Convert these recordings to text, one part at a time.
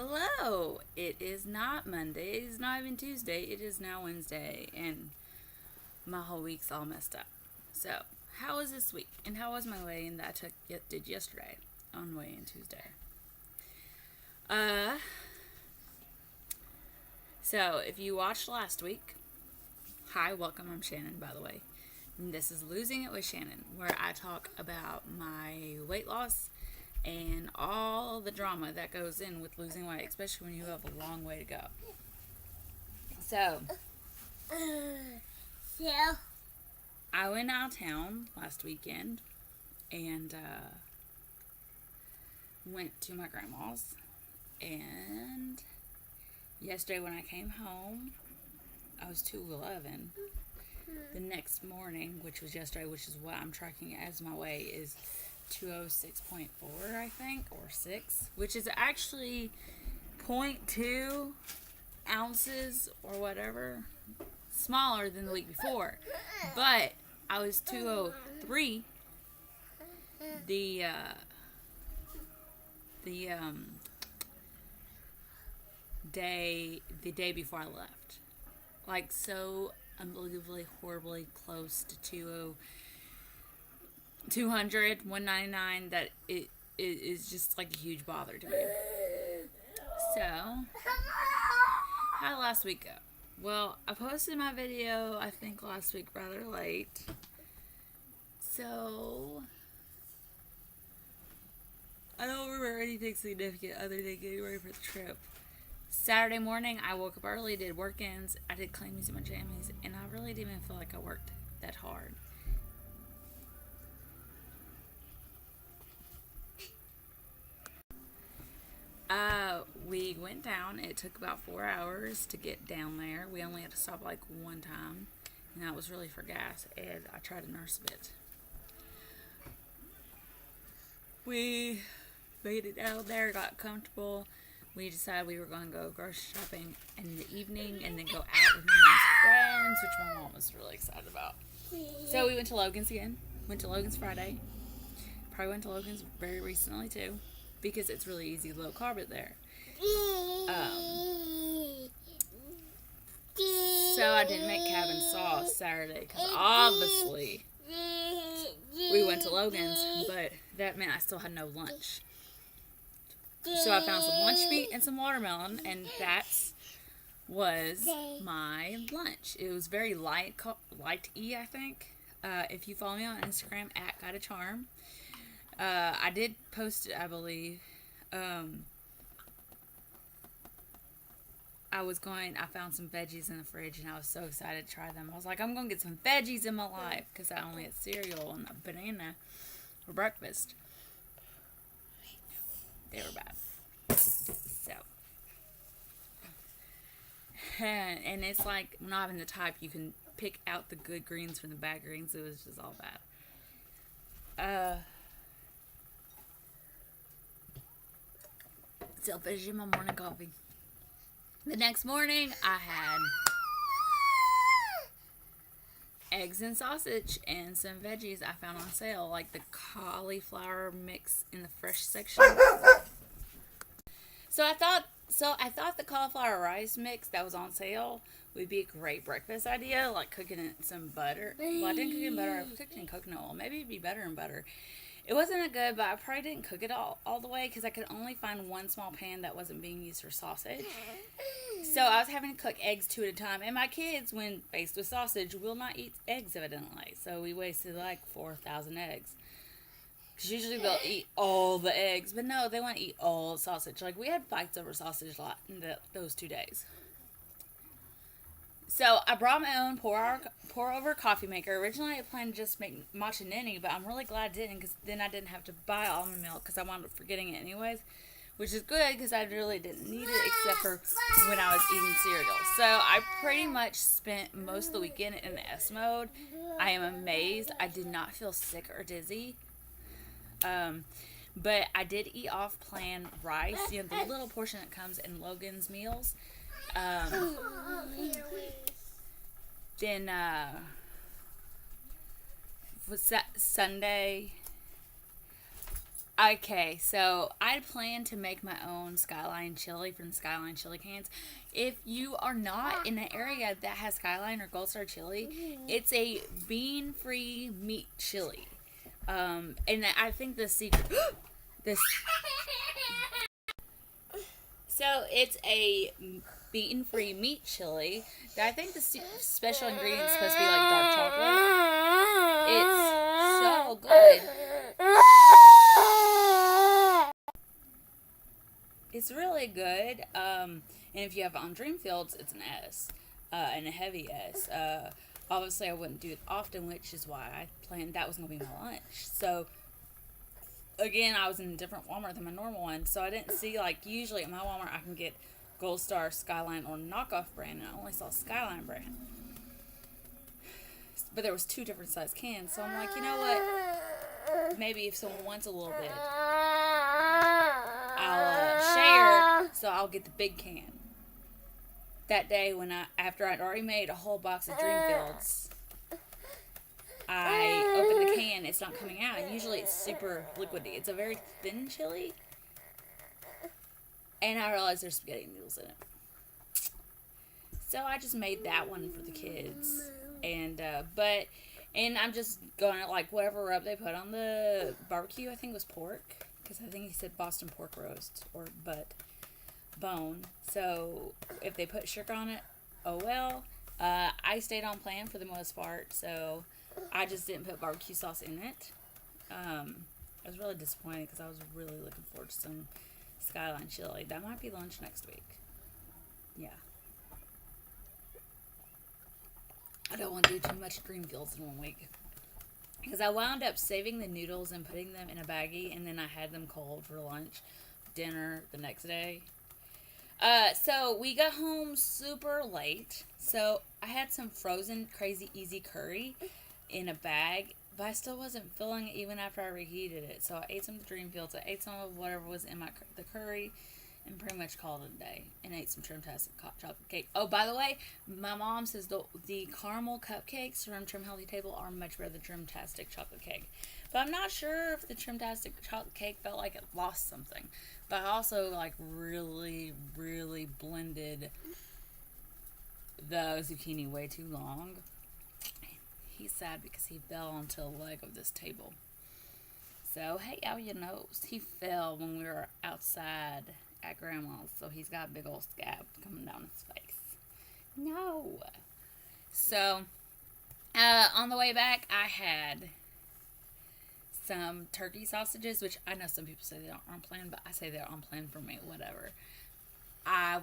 Hello! It is not Monday, it is not even Tuesday, it is now Wednesday, and my whole week's all messed up. So, how was this week? And how was my weigh-in that I did yesterday on weigh-in Tuesday? So, if you watched last week, hi, welcome, I'm Shannon, by the way. And this is Losing It with Shannon, where I talk about my weight loss and all the drama that goes in with losing weight, especially when you have a long way to go. So, I went out of town last weekend and went to my grandma's. And yesterday when I came home, I was 211. The next morning, which was yesterday, which is what I'm tracking as my weight, is 206.4, I think, or 6, which is actually 0.2 ounces or whatever smaller than the week before. But I was 203 the day before I left. Like, so unbelievably horribly close to 200, 199 that it is just like a huge bother to me. So, how did last week go? Well, I posted my video, I think last week, rather late. So, I don't remember anything significant other than getting ready for the trip. Saturday morning, I woke up early, did work-ins, I did cleanings in my jammies, and I really didn't even feel like I worked that hard. We went down. It took about 4 hours to get down there. We only had to stop like one time, and that was really for gas, and I tried to nurse a bit. We made it down there, got comfortable. We decided we were going to go grocery shopping in the evening and then go out with my mom's friends, which my mom was really excited about. So we went to Logan's again. Went to Logan's Friday. Probably went to Logan's very recently too, because it's really easy low carb there. So I didn't make cabin sauce Saturday because obviously we went to Logan's, but that meant I still had no lunch. So I found some lunch meat and some watermelon, and that was my lunch. It was very light-y, I think. If you follow me on Instagram, @GotACharm. I did post it, I believe. I found some veggies in the fridge, and I was so excited to try them. I was like, I'm going to get some veggies in my life, because I only had cereal and a banana for breakfast. They were bad. So. And it's like, not having the type, you can pick out the good greens from the bad greens. It was just all bad. Still finishing my morning coffee. The next morning, I had eggs and sausage and some veggies I found on sale, like the cauliflower mix in the fresh section. So I thought the cauliflower rice mix that was on sale would be a great breakfast idea, like cooking it in some butter. Well, I didn't cook it in butter, I cooked it in coconut oil. Maybe it'd be better in butter. It wasn't that good, but I probably didn't cook it all the way because I could only find one small pan that wasn't being used for sausage. So I was having to cook eggs 2 at a time. And my kids, when faced with sausage, will not eat eggs evidently. So we wasted like 4,000 eggs. Because usually they'll eat all the eggs. But no, they want to eat all the sausage. Like, we had fights over sausage a lot in those 2 days. So I brought my own pour-over coffee maker. Originally, I planned to just make matcha nini, but I'm really glad I didn't, because then I didn't have to buy almond milk, because I wound up forgetting it anyways, which is good, because I really didn't need it, except for when I was eating cereal. So I pretty much spent most of the weekend in the S mode. I am amazed. I did not feel sick or dizzy. But I did eat off-plan rice, the little portion that comes in Logan's meals. Then Sunday, Okay, so I plan to make my own Skyline chili from the Skyline chili cans. If you are not in an area that has Skyline or Gold Star chili, it's a bean-free meat chili. And I think the secret, this, so it's a bean-free meat chili. I think the special ingredient is supposed to be like dark chocolate. It's so good. It's really good. And if you have it on Dreamfields, it's an S, and a heavy S. Obviously, I wouldn't do it often, which is why I planned that was going to be my lunch. So, again, I was in a different Walmart than my normal one, so I didn't see, like, usually at my Walmart I can get Gold Star, Skyline, or knockoff brand, and I only saw Skyline brand. But there was 2 different size cans, so I'm like, you know what? Maybe if someone wants a little bit, I'll share, so I'll get the big can. That day, after I'd already made a whole box of Dreamfields, I opened the can. It's not coming out. And usually it's super liquidy. It's a very thin chili. And I realized there's spaghetti noodles in it. So I just made that one for the kids. And I'm just going to like whatever rub they put on the barbecue. I think it was pork. Because I think he said Boston pork roast or bone. So if they put sugar on it, oh well. I stayed on plan for the most part, so I just didn't put barbecue sauce in it. I was really disappointed because I was really looking forward to some Skyline chili. That might be lunch next week. Yeah. I don't want to do too much Dreamfields in 1 week. Because I wound up saving the noodles and putting them in a baggie, and then I had them cold for lunch, dinner the next day. So we got home super late. So I had some frozen Crazy Easy curry in a bag, but I still wasn't feeling it even after I reheated it. So I ate some of the Dreamfields. I ate some of whatever was in the curry, and pretty much called it a day. And ate some Trimtastic chocolate cake. Oh, by the way, my mom says the caramel cupcakes from Trim Healthy Table are much better than Trimtastic chocolate cake. But I'm not sure if the Trimtastic chocolate cake felt like it lost something. But I also like really, really blended the zucchini way too long. He's sad because he fell onto a leg of this table. So, hey, how you know? He fell when we were outside at Grandma's. So he's got a big old scab coming down his face. No. So, on the way back, I had some turkey sausages, which I know some people say they aren't on plan, but I say they're on plan for me, whatever. I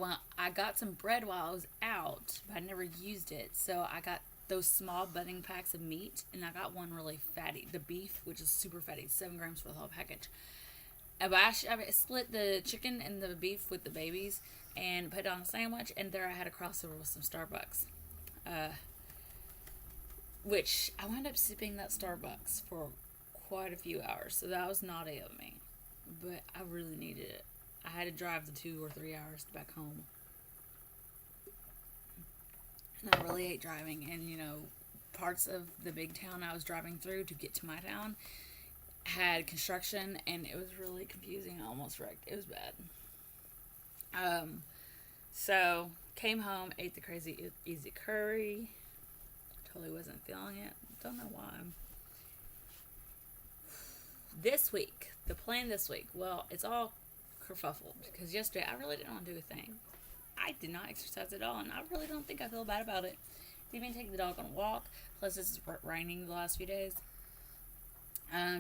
got some bread while I was out, but I never used it, so I got those small budding packs of meat, and I got one really fatty, the beef, which is super fatty, 7 grams for the whole package. But I split the chicken and the beef with the babies, and put it on a sandwich, and there I had a crossover with some Starbucks. Which I wound up sipping that Starbucks for quite a few hours, so that was naughty of me, but I really needed it. I had to drive the 2 or 3 hours back home, and I really hate driving. And parts of the big town I was driving through to get to my town had construction, and it was really confusing. I almost wrecked. It was bad. So came home, ate the Crazy Easy curry. Totally wasn't feeling it. Don't know why. This week, the plan this week, well, it's all kerfuffled because yesterday I really didn't want to do a thing. I did not exercise at all, and I really don't think I feel bad about it. Didn't even take the dog on a walk. Plus, it's raining the last few days.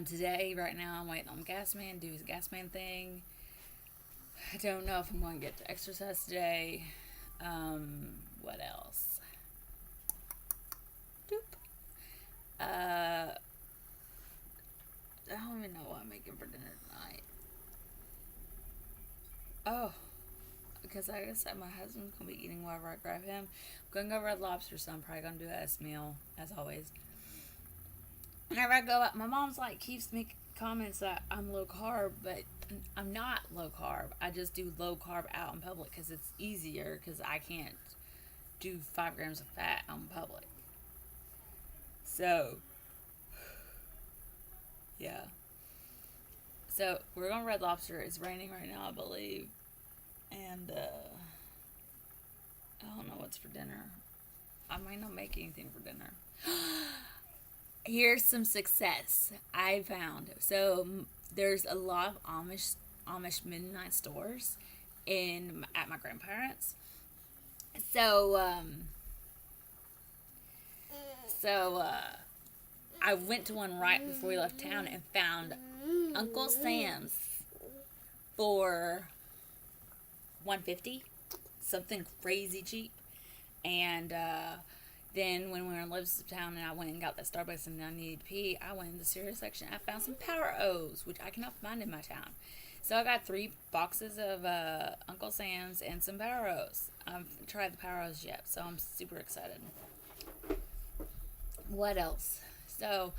Today, right now, I'm waiting on Gasman to do his Gasman thing. I don't know if I'm going to get to exercise today. What else? I don't even know what I'm making for dinner tonight. Oh, because I guess my husband's going to be eating whatever I grab him. I'm going to go Red Lobster, so I'm probably going to do a S meal, as always. Whenever I go out, my mom's keeps making comments that I'm low carb, but I'm not low carb. I just do low carb out in public because it's easier, because I can't do 5 grams of fat out in public. So, yeah. So we're going to Red Lobster. It's raining right now, I believe. And I don't know what's for dinner. I might not make anything for dinner. Here's some success I found. So there's a lot of Amish midnight stores at my grandparents. So I went to one right before we left town and found Uncle Sam's for $150, something crazy cheap. And then when we were in Town and I went and got that Starbucks and I needed to pee, I went in the cereal section. I found some Power O's, which I cannot find in my town. So I got 3 boxes of Uncle Sam's and some Power O's. I haven't tried the Power O's yet, so I'm super excited. What else? So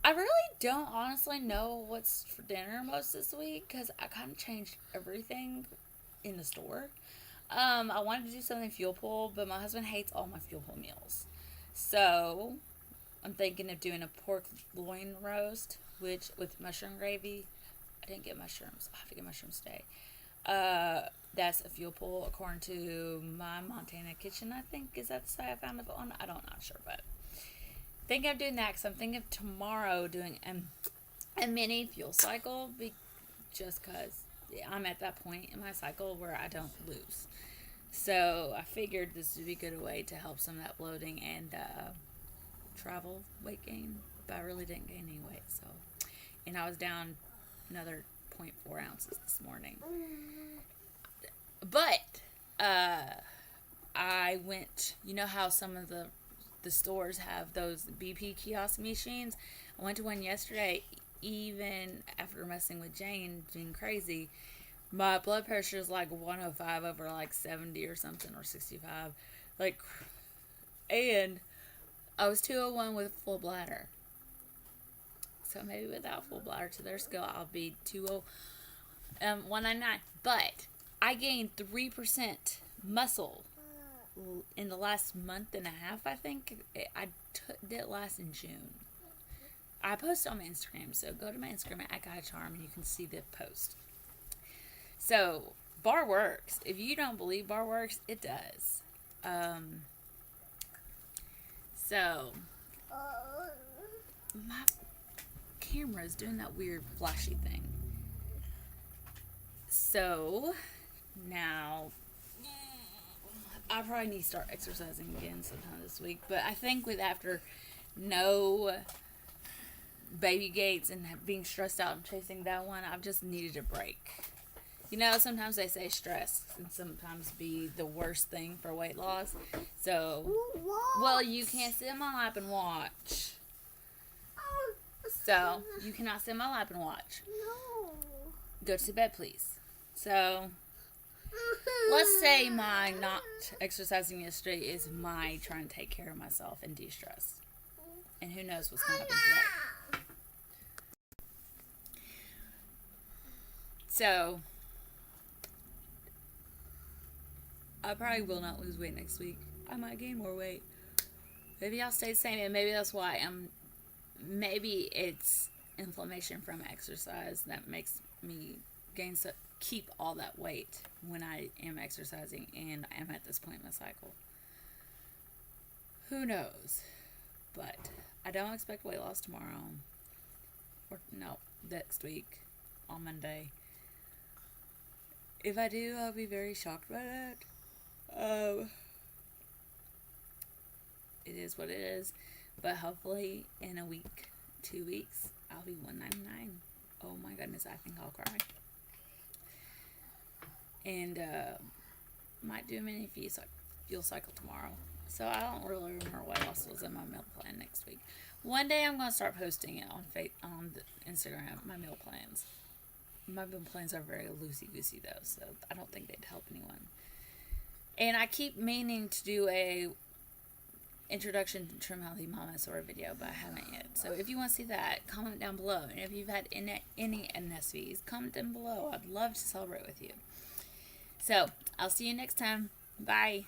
I really don't honestly know what's for dinner most this week because I kind of changed everything in the store. I wanted to do something fuel pull, but my husband hates all my fuel pull meals. So I'm thinking of doing a pork loin roast, which with mushroom gravy. I didn't get mushrooms. I'll have to get mushrooms today. That's a fuel pull according to my Montana Kitchen, I think. Is that the site I found it on? I don't, not sure, but I think I'm doing that because I'm thinking of tomorrow doing a mini fuel cycle just because I'm at that point in my cycle where I don't lose. So I figured this would be a good way to help some of that bloating and travel weight gain, but I really didn't gain any weight. So, and I was down another 0.4 ounces this morning. But I went. You know how some of the stores have those BP kiosk machines? I went to one yesterday. Even after messing with Jane, being crazy, my blood pressure is like 105 over like 70 or something, or 65. And I was 201 with full bladder. So maybe without full bladder to their scale, I'll be 199. But I gained 3% muscle in the last month and a half, I think. I did it last in June. I post on my Instagram, so go to my Instagram at @GuyCharm and you can see the post. So, bar works. If you don't believe bar works, it does. So, my camera is doing that weird flashy thing. So, now, I probably need to start exercising again sometime this week. But I think after no baby gates and being stressed out and chasing that one, I've just needed a break. You know, sometimes they say stress can sometimes be the worst thing for weight loss. So, well, you can't sit in my lap and watch. So, you cannot sit in my lap and watch. Go to bed, please. So, let's say my not exercising yesterday is my trying to take care of myself and de-stress. And who knows what's going to happen today. So, I probably will not lose weight next week. I might gain more weight. Maybe I'll stay the same, and maybe that's why maybe it's inflammation from exercise that makes me keep all that weight when I am exercising and I'm at this point in my cycle. Who knows? But I don't expect weight loss tomorrow. Or no, next week on Monday. If I do, I'll be very shocked by that. It is what it is. But hopefully in a week, 2 weeks, I'll be 199. Oh my goodness, I think I'll cry. And might do a mini fuel cycle tomorrow. So I don't really remember what else was in my meal plan next week. One day I'm going to start posting it on the Instagram, my meal plans. My meal plans are very loosey-goosey though, so I don't think they'd help anyone. And I keep meaning to do a introduction to Trim Healthy Mama sort of video, but I haven't yet. So if you want to see that, comment down below. And if you've had any NSVs, comment down below. I'd love to celebrate with you. So I'll see you next time. Bye.